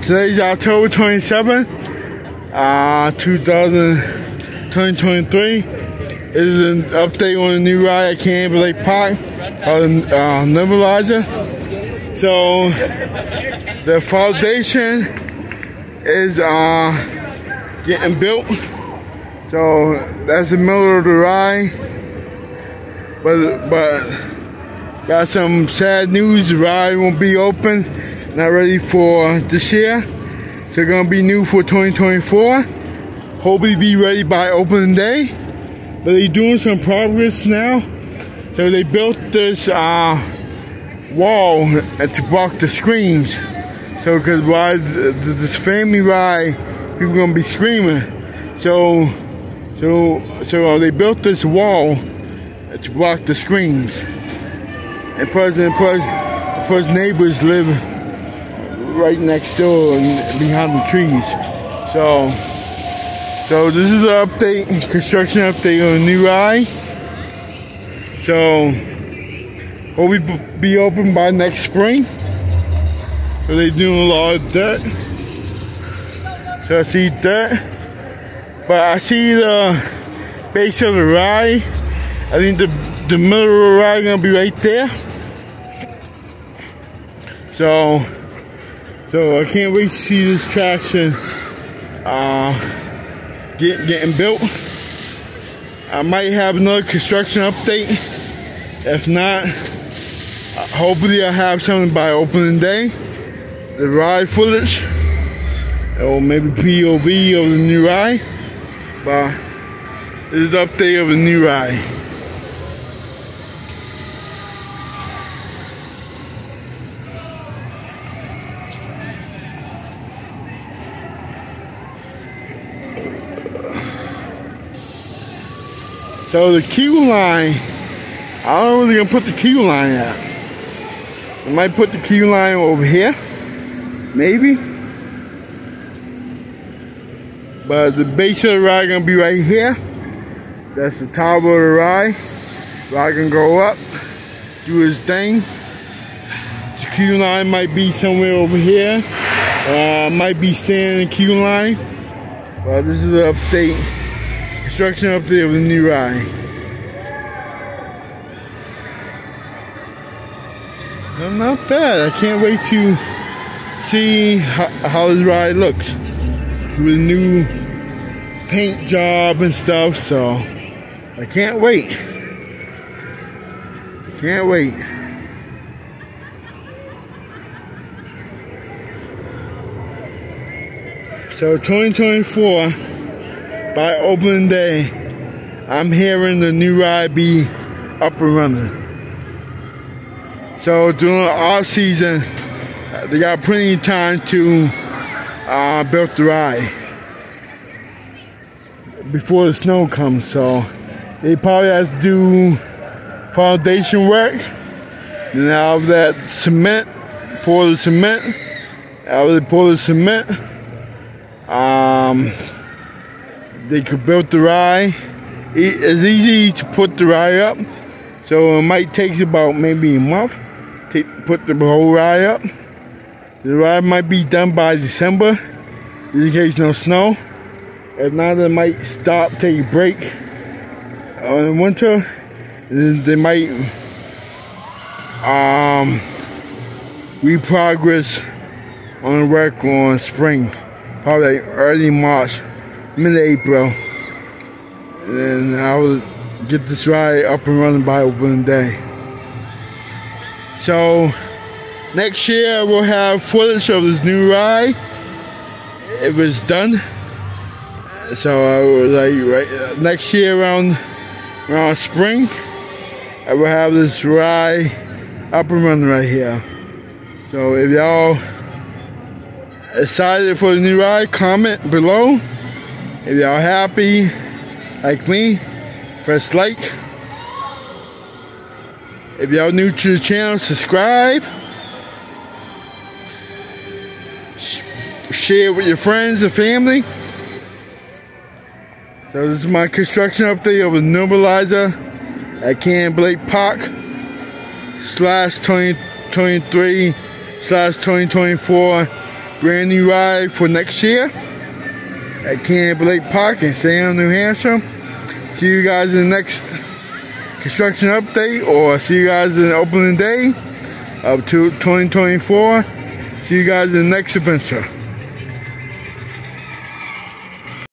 Today's October 27th, 2023. This is an update on the new ride at Canobie Park called Nebulaz. So the foundation is getting built. So that's the middle of the ride. But got some sad news. The ride won't be open. Not ready for this year. So it's gonna be new for 2024. Hopefully be ready by opening day. But they're doing some progress now. So they built this wall to block the screams. So because this family ride, people gonna be screaming. So they built this wall to block the screams. And plus neighbors live right next door and behind the trees. So this is the update, construction update on the new ride. So will we be open by next spring? So they're doing a lot of dirt. So I see dirt, but I see the base of the ride. I think the middle of the ride is gonna be right there. So I can't wait to see this traction getting built. I might have another construction update. If not, hopefully I'll have something by opening day. The ride footage, or maybe POV of the new ride. But this is the update of the new ride. So the queue line, I don't know where they're gonna put the queue line at. They might put the queue line over here, maybe. But the base of the ride gonna be right here. That's the top of the ride. Ride can go up, do his thing. The queue line might be somewhere over here. Might be staying in the queue line. But this is the update. Construction update of the new ride. Not bad. I can't wait to see how this ride looks with a new paint job and stuff. So I can't wait. Can't wait. So 2024. By opening day, I'm hearing the new ride be up and running. So during the off season, they got plenty of time to build the ride before the snow comes. So they probably have to do foundation work. Then out of that cement, pour the cement. After they pour the cement, they could build the ride. It's easy to put the ride up, so it might take about maybe a month to put the whole ride up. The ride might be done by December, just in case no snow. If not, they might stop, take a break in winter. They might reprogress on the work on spring, probably like early March. Mid-April, and I will get this ride up and running by opening day. So next year we'll have footage of this new ride if it's done. So I was like, next year around spring, I will have this ride up and running right here. So if y'all excited for the new ride, comment below. If y'all happy, like me, press like. If y'all new to the channel, subscribe. Share with your friends and family. So this is my construction update of the Nebulaz at Canobie Park /2023/2024 brand new ride for next year at Canobie Lake Park in Salem, New Hampshire. See you guys in the next construction update, or see you guys in the opening day of 2024. See you guys in the next adventure.